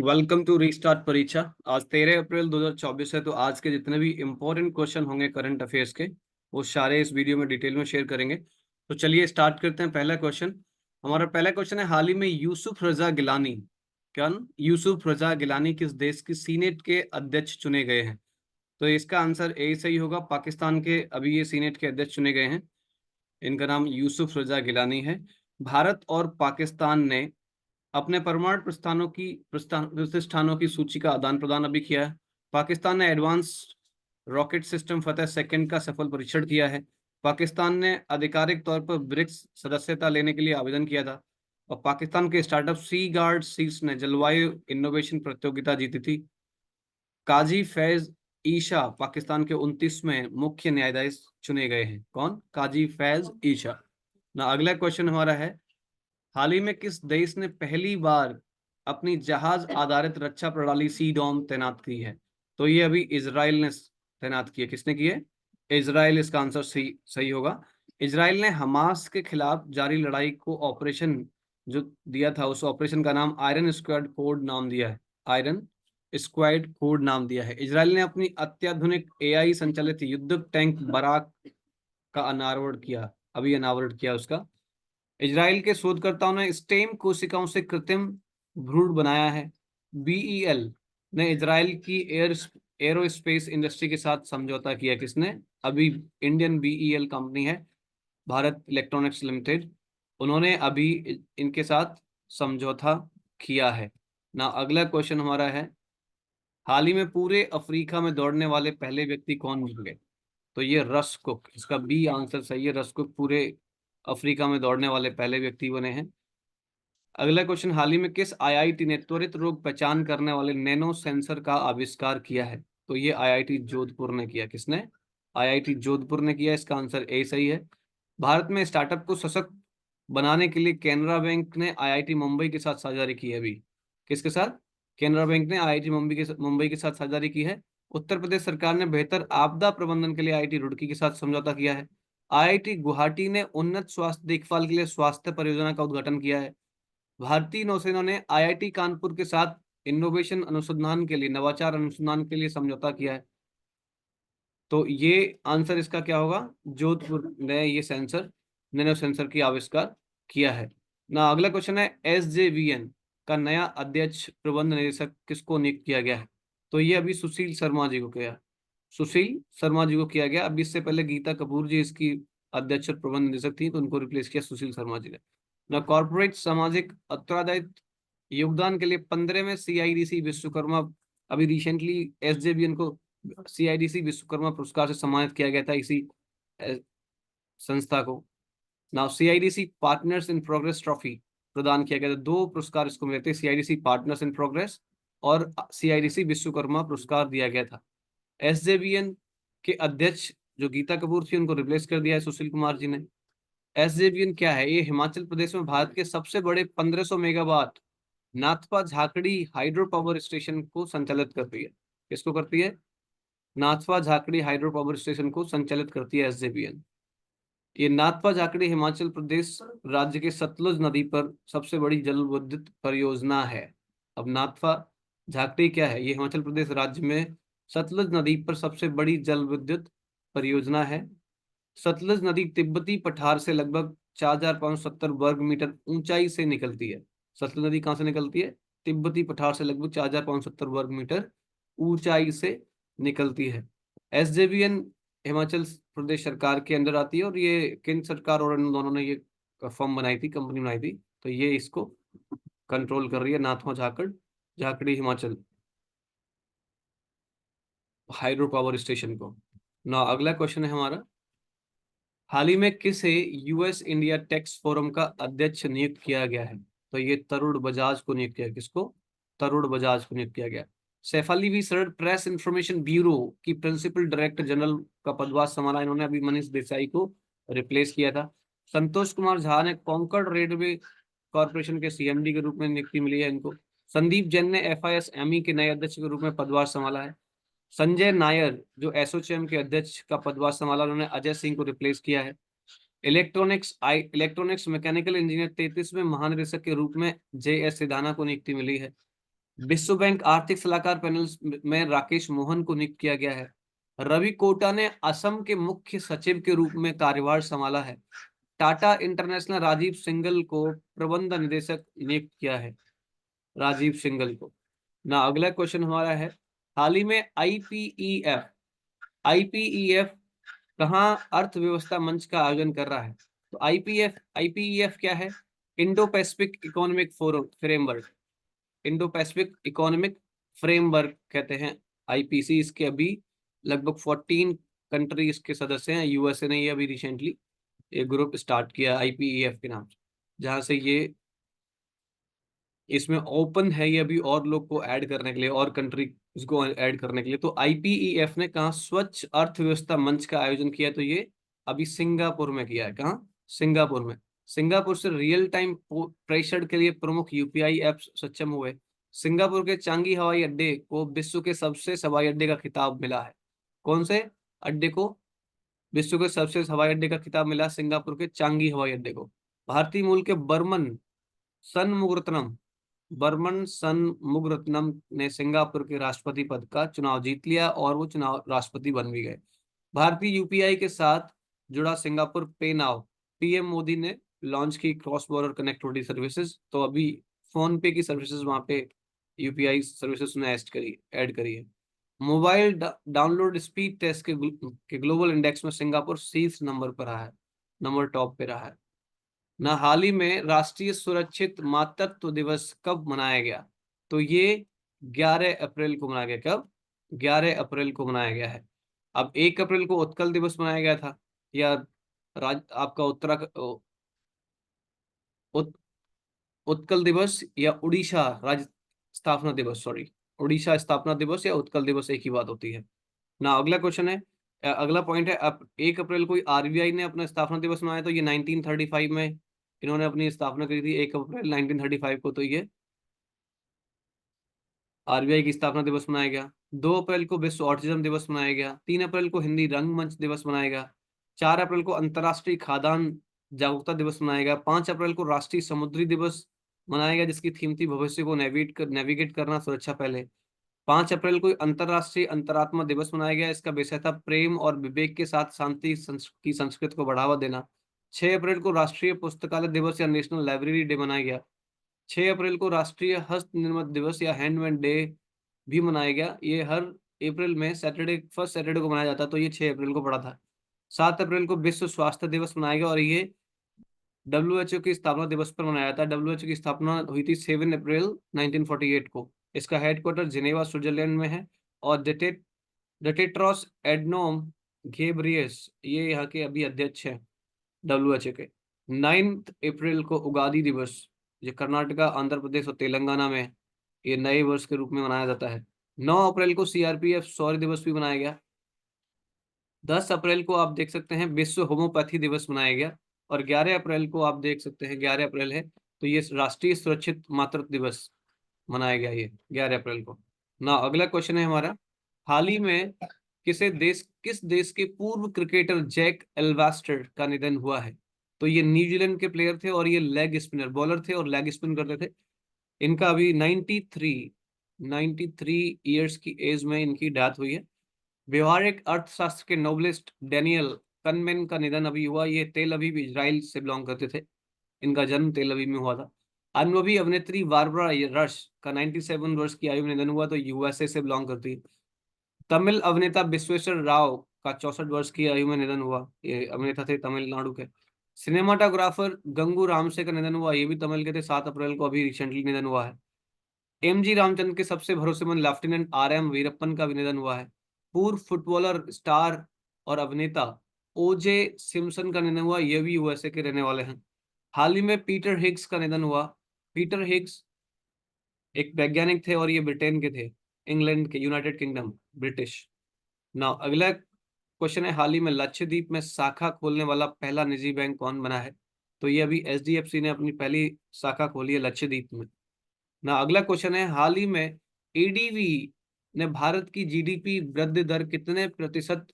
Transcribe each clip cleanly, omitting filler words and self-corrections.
Welcome to restart परीक्षा। आज 13 अप्रैल 2024 है। तो आज के जितने भी इंपॉर्टेंट क्वेश्चन होंगे करंट अफेयर्स के, वो सारे इस वीडियो में डिटेल में शेयर करेंगे। तो चलिए स्टार्ट करते हैं। पहला क्वेश्चन, हमारा पहला क्वेश्चन है, हाल ही में यूसुफ रजा गिलानी, यूसुफ रजा गिलानी किस देश की सीनेट के अध्यक्ष चुने गए हैं? तो इसका आंसर ए सही होगा। पाकिस्तान के अभी ये सीनेट के अध्यक्ष चुने गए हैं। इनका नाम यूसुफ रजा गिलानी है। भारत और पाकिस्तान ने अपने परमाणु प्रतिष्ठानों की सूची का आदान प्रदान अभी किया है। पाकिस्तान ने एडवांस रॉकेट सिस्टम फतेह सेकंड का सफल परीक्षण किया है। पाकिस्तान ने आधिकारिक तौर पर ब्रिक्स सदस्यता लेने के लिए आवेदन किया था। और पाकिस्तान के स्टार्टअप सी गार्ड सीड्स ने जलवायु इनोवेशन प्रतियोगिता जीती थी। काजी फैज ईशा पाकिस्तान के 29वें मुख्य न्यायाधीश चुने गए हैं। कौन? काजी फैज ईशा ना। अगला क्वेश्चन हमारा है, हाल ही में किस देश ने पहली बार अपनी जहाज आधारित रक्षा प्रणाली सी डॉम तैनात की है? तो ये अभी इजराइल ने तैनात की है। किसने की है? इजराइल। इसका आंसर सही होगा। इजराइल ने हमास के खिलाफ जारी लड़ाई को ऑपरेशन जो दिया था, उस ऑपरेशन का नाम आयरन स्क्वाड कोड नाम दिया है। आयरन स्क्वाड कोड नाम दिया है। इजराइल ने अपनी अत्याधुनिक एआई संचालित युद्ध टैंक बराक का अनावरण किया उसका। इजराइल के शोधकर्ताओं ने स्टेम कोशिकाओं से कृत्रिम भ्रूण बनाया है। बीईएल ने इजराइल की एरोस्पेस इंडस्ट्री के साथ समझौता किया। किसने? अभी इंडियन बीईएल कंपनी है, भारत इलेक्ट्रॉनिक्स लिमिटेड, उन्होंने अभी इनके साथ समझौता किया है ना। अगला क्वेश्चन हमारा है, हाल ही में पूरे अफ्रीका में दौड़ने वाले पहले व्यक्ति कौन बन गए? तो ये रस कुक, इसका बी आंसर सही है। रस कुक पूरे अफ्रीका में दौड़ने वाले पहले व्यक्ति बने हैं। अगला क्वेश्चन, हाल ही में किस आईआईटी ने त्वरित रोग पहचान करने वाले नैनो सेंसर का आविष्कार किया है? तो ये आईआईटी जोधपुर ने किया। किसने? आईआईटी जोधपुर ने किया। इसका आंसर ए सही है। भारत में स्टार्टअप को सशक्त बनाने के लिए कैनरा बैंक ने आईआईटी मुंबई के साथ साझेदारी की है। अभी किसके साथ? कैनरा बैंक ने आईआईटी मुंबई के साथ साझेदारी की है। उत्तर प्रदेश सरकार ने बेहतर आपदा प्रबंधन के लिए आईआईटी रुड़की के साथ समझौता किया है। आईआईटी गुवाहाटी ने उन्नत स्वास्थ्य देखभाल के लिए स्वास्थ्य परियोजना का उद्घाटन किया है। भारतीय नौसेना ने आईआईटी कानपुर के साथ इनोवेशन अनुसंधान के लिए, नवाचार अनुसंधान के लिए समझौता किया है। तो ये आंसर इसका क्या होगा? जोधपुर ने ये नैनो सेंसर की आविष्कार किया है ना। अगला क्वेश्चन है, एसजेवीएन का नया अध्यक्ष प्रबंध निदेशक किसको नियुक्त किया गया है? तो ये अभी सुशील शर्मा जी को किया। सुशील शर्मा जी को किया गया। अभी इससे पहले गीता कपूर जी इसकी अध्यक्ष और प्रबंध निदेशक थी, तो उनको रिप्लेस किया सुशील शर्मा जी ने ना। कॉर्पोरेट सामाजिक उत्तरदायित्व योगदान के लिए 15वें सीआईडीसी विश्वकर्मा, अभी रिसेंटली एसजेवीएन को सीआईडीसी विश्वकर्मा पुरस्कार से सम्मानित किया गया था इसी संस्था को ना। CIDC partners in progress trophy प्रदान किया गया था। दो पुरस्कार इसको मिले थे, सीआईडीसी पार्टनर्स इन प्रोग्रेस और सीआईडीसी विश्वकर्मा पुरस्कार दिया गया था। एसजेवीएन के अध्यक्ष जो गीता कपूर थी, उनको रिप्लेस कर दिया है सुशील कुमार जी ने। एसजेवीएन क्या है? ये हिमाचल प्रदेश में भारत के सबसे बड़े 1500 megawatt Nathpa Jhakri hydro power station को संचालित करती है। किसको करती है? Nathpa Jhakri hydro power station को संचालित करती है एसजेवीएन। ये नाथपा झाकड़ी हिमाचल प्रदेश राज्य के सतलुज नदी पर सबसे बड़ी जल विद्युत परियोजना है। अब नाथपा झाकड़ी क्या है? ये हिमाचल प्रदेश राज्य में सतलुज नदी पर सबसे बड़ी जल विद्युत परियोजना है। सतलुज नदी तिब्बती पठार से लगभग 4570 वर्ग मीटर ऊंचाई से निकलती है। सतलुज नदी कहाँ से निकलती है? तिब्बती पठार से लगभग 4570 वर्ग मीटर ऊंचाई से निकलती है। एसजेवीएन हिमाचल प्रदेश सरकार के अंदर आती है, और ये केंद्र सरकार और इन दोनों ने ये फर्म बनाई थी, कंपनी बनाई थी, तो ये इसको कंट्रोल कर रही है, Nathpa Jhakri Himachal hydro power station को ना। अगला क्वेश्चन है हमारा, हाल ही में किसे यूएस इंडिया टैक्स फोरम का अध्यक्ष नियुक्त किया गया है? तो ये तरुण बजाज को नियुक्त किया। किसको? तरुण बजाज को नियुक्त किया गया। Saif Ali sir press information bureau की प्रिंसिपल डायरेक्टर जनरल का पदभार संभाला इन्होंने। अभी मनीष देसाई को रिप्लेस किया था। संतोष कुमार झा ने कॉन्कॉर्ड रेलवे कॉर्पोरेशन के सीएमडी के रूप में नियुक्ति मिली है इनको। संदीप जैन ने एफआईएसएमई के नए अध्यक्ष के रूप में पदभार संभाला है। संजय नायर जो एसोचैम के अध्यक्ष का पदभार संभाला, उन्होंने अजय सिंह को रिप्लेस किया है। इलेक्ट्रॉनिक्स मैकेनिकल इंजीनियर 33वें महानिदेशक के रूप में जे एस सिधाना को नियुक्ति मिली है। विश्व बैंक आर्थिक सलाहकार पैनल में राकेश मोहन को नियुक्त किया गया है। रवि कोटा ने असम के मुख्य सचिव के रूप में कार्यभार संभाला है। टाटा इंटरनेशनल राजीव सिंघल को प्रबंध निदेशक नियुक्त किया है, राजीव सिंघल को ना। अगला क्वेश्चन हमारा है, हाल ही में आईपीईएफ कहाँ अर्थव्यवस्था मंच का आयोजन कर रहा है? तो आईपीईएफ क्या है? Indo Pacific economic framework, Indo Pacific economic framework कहते हैं आईपीसी। इसके अभी लगभग 14 कंट्री इसके सदस्य हैं। यूएसए ने ये अभी रिसेंटली एक ग्रुप स्टार्ट किया आईपीईएफ के नाम से, जहां से ये इसमें ओपन है ये अभी और लोग को ऐड करने के लिए, और कंट्री को ऐड करने के लिए। तो आईपीईएफ ने कहा स्वच्छ अर्थव्यवस्था मंच का आयोजन किया, तो ये अभी सिंगापुर में किया है। कहाँ? सिंगापुर में। सिंगापुर से रियल टाइम प्रेषण के लिए प्रमुख यूपीआई ऐप सक्षम हुए। सिंगापुर के चांगी हवाई अड्डे को विश्व के सबसे हवाई अड्डे का खिताब मिला है। कौन से अड्डे को विश्व के सबसे हवाई अड्डे का खिताब मिला? सिंगापुर के चांगी हवाई अड्डे को। भारतीय मूल के बर्मन सनमुगरत्नम ने सिंगापुर के राष्ट्रपति पद का चुनाव जीत लिया और वो चुनाव राष्ट्रपति बन भी गए। भारतीय यूपीआई के साथ जुड़ा सिंगापुर पे नाउ, पीएम मोदी ने लॉन्च की क्रॉस बॉर्डर कनेक्टिविटी सर्विसेज। तो अभी फोन पे की सर्विसेज वहां पे यूपीआई सर्विसेज ने ऐड करी है। मोबाइल डाउनलोड स्पीड टेस्ट के ग्लोबल इंडेक्स में सिंगापुर शीर्ष नंबर पर रहा है, नंबर टॉप पे रहा है ना। हाल ही में राष्ट्रीय सुरक्षित मातृत्व दिवस कब मनाया गया? तो ये 11 अप्रैल को मनाया गया। कब? 11 अप्रैल को मनाया गया है। अब 1 अप्रैल को उत्कल दिवस मनाया गया था, या आपका उत, उत्कल दिवस या उड़ीसा राज्य स्थापना दिवस, सॉरी, उड़ीसा स्थापना दिवस या उत्कल दिवस एक ही बात होती है ना। अगला क्वेश्चन है, अगला पॉइंट है, अब 1 अप्रैल को आरबीआई ने अपना स्थापना दिवस मनाया, तो ये 1935 में इन्होंने अपनी स्थापना करी थी 1 अप्रैल 1935 को। तो ये आरबीआई की स्थापना दिवस मनाया गया। 2 अप्रैल को विश्व ऑटिज्म दिवस मनाया गया। 3 अप्रैल को हिंदी रंगमंच दिवस मनाया गया। 4 अप्रैल को अंतर्राष्ट्रीय खाद्यान्न जागरूकता दिवस मनाया गया। 5 अप्रैल को राष्ट्रीय समुद्री दिवस मनाया गया, जिसकी थीम थी भविष्य को नेविगेट करना, सुरक्षा पहले। 5 अप्रैल को अंतर्राष्ट्रीय अंतरात्मा दिवस मनाया गया। इसका विषय था प्रेम और विवेक के साथ शांति की संस्कृति को बढ़ावा देना। 6 अप्रैल को राष्ट्रीय पुस्तकालय दिवस या नेशनल लाइब्रेरी डे मनाया गया। 6 अप्रैल को राष्ट्रीय हस्त निर्मित दिवस या हैंडमेड डे भी मनाया गया। ये हर अप्रैल में फर्स्ट सैटरडे को मनाया जाता है, तो ये 6 अप्रैल को पड़ा था। 7 अप्रैल को विश्व स्वास्थ्य दिवस मनाया गया, और ये डब्ल्यूएचओ की स्थापना दिवस पर मनाया जाता है। डब्ल्यूएचओ की स्थापना हुई थी 7 अप्रैल 1948 को। इसका हेडक्वार्टर जिनेवा स्विट्जरलैंड में है। और टेड्रोस एडनोम घेब्रियस ये यहाँ के अभी अध्यक्ष हैं डब्ल्यूएचओ के। 9 अप्रैल को उगादी दिवस, ये कर्नाटका, आंध्र प्रदेश और तेलंगाना में ये नए वर्ष के रूप में मनाया जाता है। 9 अप्रैल को सीआरपीएफ शौर्य दिवस भी मनाया गया। 10 अप्रैल को आप देख सकते हैं विश्व होम्योपैथी दिवस मनाया गया। और 11 अप्रैल को आप देख सकते हैं 11 अप्रैल है, तो ये राष्ट्रीय सुरक्षित मातृत्व दिवस मनाया गया ये 11 अप्रैल को ना। अगला क्वेश्चन है हमारा, हाल ही में किस देश के पूर्व क्रिकेटर जैक एल्वेस्टर का निधन हुआ है? तो ये न्यूजीलैंड के प्लेयर थे, और ये लेग स्पिनर बॉलर थे और लेग स्पिन करते थे। इनका अभी 93 ईयर्स की एज में इनकी डेथ हुई है। व्यवहारिक अर्थशास्त्र के नोबलिस्ट डेनियल कनमेन का निधन अभी हुआ। ये तेल अवीव इजराइल से बिलोंग करते थे। इनका जन्म तेल अवीव में हुआ था। अनुभवी अभिनेत्री बारबरा रश का 97 वर्ष की आयु में निधन हुआ, तो यूएसए से बिलोंग करती है। तमिल अभिनेता विश्वेश्वर राव का 64 वर्ष की आयु में निधन हुआ। ये अभिनेता थे तमिलनाडु के। सिनेमाटोग्राफर गंगू रामसे का निधन हुआ, ये भी तमिल के थे। 7 अप्रैल को अभी रिसेंटली निधन हुआ है। एमजी रामचंद्र के सबसे भरोसेमंद लेफ्टिनेंट आरएम वीरप्पन का भी निधन हुआ है। पूर्व फुटबॉलर स्टार और अभिनेता ओजे सिम्पसन का निधन हुआ, ये भी यूएसए के रहने वाले हैं। हाल ही में पीटर हिग्स का निधन हुआ। पीटर हिग्स एक वैज्ञानिक थे, और ये ब्रिटेन के थे, इंग्लैंड के, यूनाइटेड किंगडम, ब्रिटिश ना। अगला क्वेश्चन है, हाल ही में लक्षद्वीप में शाखा खोलने वाला पहला निजी बैंक कौन बना है? तो ये अभी एचडीएफसी ने अपनी पहली शाखा खोली है लक्षद्वीप में ना। अगला क्वेश्चन है, हाल ही में एडीबी ने भारत की जीडीपी वृद्धि दर कितने प्रतिशत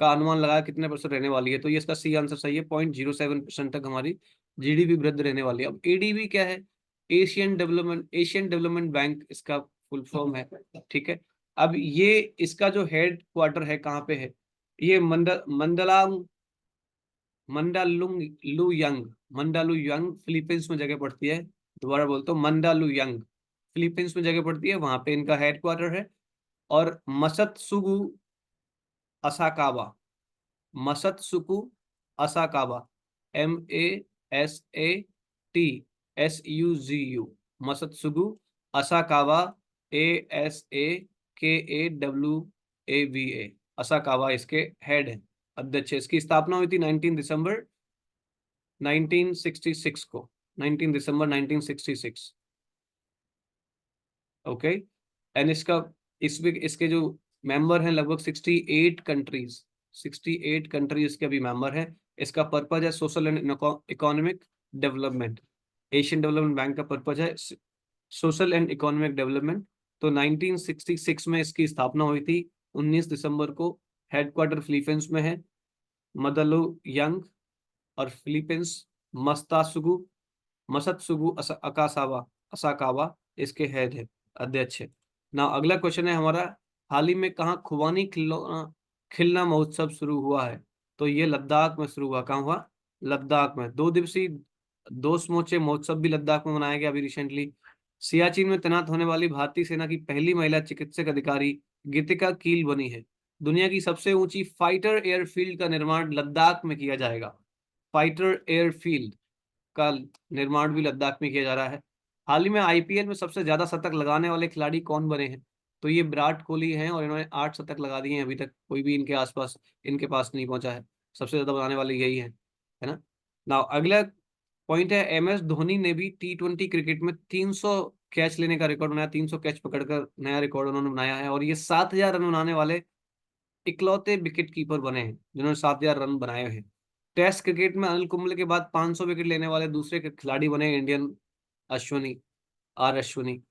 का अनुमान लगाया, कितने परसेंट रहने वाली है? तो ये इसका सी आंसर सही है, 0.07% तक हमारी जीडीपी वृद्धि रहने वाली है। अब एडीबी क्या है? एशियन डेवलपमेंट बैंक इसका फुल फॉर्म है, ठीक है। अब ये इसका जो हेड क्वार्टर है कहाँ पे है, ये मंडालुयंग फिलीपींस में जगह पड़ती है। दोबारा बोलता हूँ, मंडालुयंग फिलीपींस में जगह पड़ती है, वहां पे इनका हेड क्वार्टर है। और Masatsugu Asakawa, Masatsugu Asakawa, MASATSUGU, Masatsugu Asakawa, ASAKAWAVA, Asakawa इसके हेड है, अध्यक्ष। इसकी स्थापना हुई थी 19 दिसंबर 1966 को, 19 दिसंबर 1966। ओके। एंड इसके जो मेंबर हैं लगभग 68 कंट्रीज, 68 कंट्रीज के भी मेंबर हैं। इसका पर्पज है social and economic development. Asian development bank का पर्पज है सोशल एंड इकोनॉमिक डेवलपमेंट। तो 1966 में इसकी स्थापना हुई थी, 19 दिसंबर को। हेडक्वार्टर फिलीपींस में है, मदलु यंग। और फिलीपींस मसत्सुगु अकासावा असाकावा इसके हेड है, अध्यक्ष है। ना अगला क्वेश्चन है हमारा, हाल ही में कहाँ खुबानी खिलना महोत्सव शुरू हुआ है? तो ये लद्दाख में शुरू हुआ। कहाँ हुआ? लद्दाख में। 2 दिवसीय दो समूचे महोत्सव भी लद्दाख में मनाया गया अभी रिसेंटली। सियाचिन में तैनात होने वाली भारतीय सेना की पहली महिला चिकित्सक अधिकारी गीतिका कील बनी है। दुनिया की सबसे ऊंची फाइटर एयरफील्ड का निर्माण लद्दाख में किया जाएगा। फाइटर एयरफील्ड का निर्माण भी लद्दाख में किया जा रहा है। हाल ही में आईपीएल में सबसे ज्यादा शतक लगाने वाले खिलाड़ी कौन बने हैं? तो ये विराट कोहली हैं, और इन्होंने 8 शतक लगा दिए हैं। अभी तक कोई भी इनके पास नहीं पहुंचा है। सबसे ज्यादा बनाने वाले यही है ना। नाउ अगला पॉइंट है, MS धोनी ने भी T20 क्रिकेट में 300 कैच लेने का रिकॉर्ड बनाया। 300 कैच पकड़कर नया रिकॉर्ड उन्होंने बनाया है। और ये 7000 रन बनाने वाले इकलौते विकेट कीपर बने हैं जिन्होंने 7000 रन बनाए हैं। टेस्ट क्रिकेट में अनिल कुंबले के बाद 500 विकेट लेने वाले दूसरे खिलाड़ी बने इंडियन अश्विनी, अश्विनी।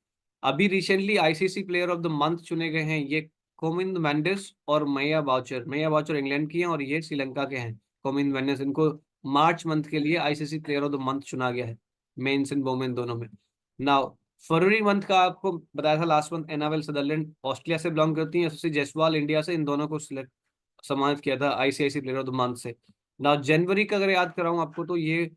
अभी recently ICC player of the month चुने गए हैं ये कोमिंद मेंडिस और मैया बाउचर। मैया बाउचर इंग्लैंड की हैं और ये श्रीलंका के हैं, कोमिंद मेंडिस। इनको मार्च मंथ के लिए ICC player of the month चुना गया है, मेंस एंड वोमेन दोनों में। नाउ फरवरी मंथ का आपको बताया था last month, Annabel Sutherland Australia से बिलोंग करती हैं, यशस्वी जायसवाल इंडिया से। इन दोनों को सिलेक्ट सम्मानित किया था ICC player of the month से। नाउ जनवरी का अगर याद कराऊं आपको, तो ये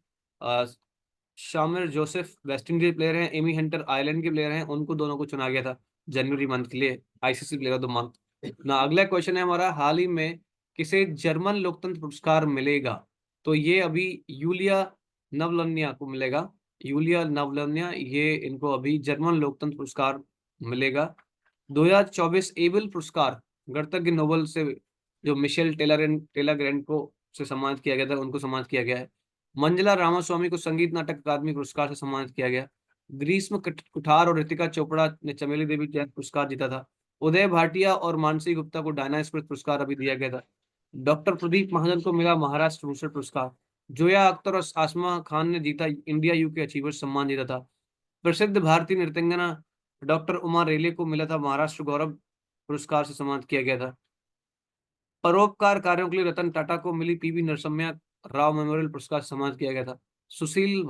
शामिर जोसेफ वेस्ट इंडीज के प्लेयर हैं, एमी हंटर आयरलैंड के प्लेयर हैं, उनको दोनों को चुना गया था जनवरी मंथ के लिए ICC player of the month. ना अगला क्वेश्चन है हमारा, हाल ही में किसे जर्मन लोकतंत्र पुरस्कार मिलेगा? तो ये अभी यूलिया नवलन्या को मिलेगा। यूलिया नवलन्या, ये इनको अभी जर्मन लोकतंत्र पुरस्कार मिलेगा। 2024 एबल पुरस्कार गणतज्ञ नोबल से जो मिशेल टेलर ग्रैंड को से सम्मानित किया गया था, उनको सम्मानित किया गया है। मंजला रामास्वामी को संगीत नाटक अकादमी पुरस्कार से सम्मानित किया गया। ग्रीष्म कुठार और ऋतिका चोपड़ा ने चमेली देवी जयंत पुरस्कार जीता था। उदय भाटिया और मानसी गुप्ता को डायना स्मिथ पुरस्कार अभी दिया गया था। डॉक्टर प्रदीप महाजन को मिला महाराष्ट्र भूषण पुरस्कार। जोया अख्तर और आसमा खान ने जीता इंडिया यूके अचीवर्स सम्मान जीता था। प्रसिद्ध भारतीय नृत्यंगना डॉक्टर उमा रेले को मिला था महाराष्ट्र गौरव पुरस्कार से सम्मानित किया गया था। परोपकार कार्यों के लिए रतन टाटा को मिली पीवी नरसिम्हा राव मेमोरियल पुरस्कार से सम्मानित किया गया था। सुनील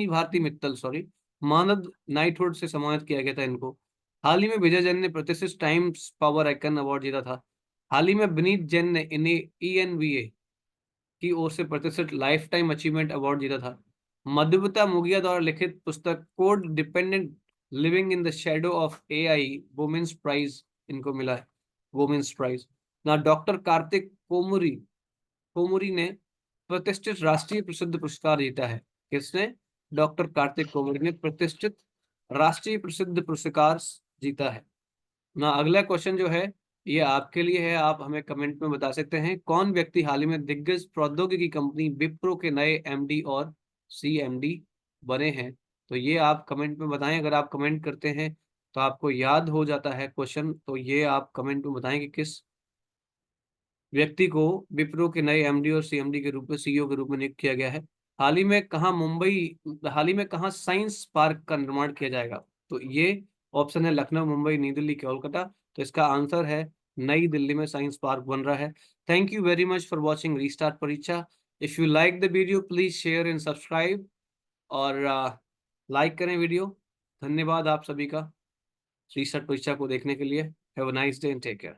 भारती मित्तल मानद नाइटहुड से सम्मानित किया गया था इनको। हाल ही में विजय जैन ने प्रतिष्ठित टाइम्स पावर आइकन अवार्ड जीता था। हाल ही में विनीत जैन ने इन्हें ENVA की ओर से प्रतिष्ठित लाइफ टाइम अचीवमेंट अवार्ड जीता था। मधुमिता मुगिया द्वारा लिखित पुस्तक code dependent living in the shadow of AI women's prize इनको मिला है, वुमेन्स प्राइज ना। डॉक्टर कार्तिक कोमुरी ने प्रतिष्ठित राष्ट्रीय प्रसिद्ध पुरस्कार जीता है। किसने? डॉक्टर कार्तिक कोमुरी ने प्रतिष्ठित राष्ट्रीय प्रसिद्ध पुरस्कार जीता है ना। अगला क्वेश्चन जो है ये आपके लिए है, आप हमें कमेंट में बता सकते हैं, कौन व्यक्ति हाल ही में दिग्गज प्रौद्योगिकी कंपनी विप्रो के नए MD और CMD बने हैं? तो ये आप कमेंट में बताएं। अगर आप कमेंट करते हैं तो आपको याद हो जाता है क्वेश्चन, तो ये आप कमेंट में बताएं कि किस व्यक्ति को विप्रो के नए MD और CMD के रूप में, CEO के रूप में नियुक्त किया गया है। हाल ही में कहाँ साइंस पार्क का निर्माण किया जाएगा? तो ये ऑप्शन है लखनऊ, मुंबई, नई दिल्ली, कोलकाता। तो इसका आंसर है नई दिल्ली में साइंस पार्क बन रहा है। Thank you very much for watching restart परीक्षा। If you like the video please share and subscribe, और लाइक करें वीडियो। धन्यवाद आप सभी का। रीस्टार्ट परीक्षा को देखने के लिए। Have a nice day and take care.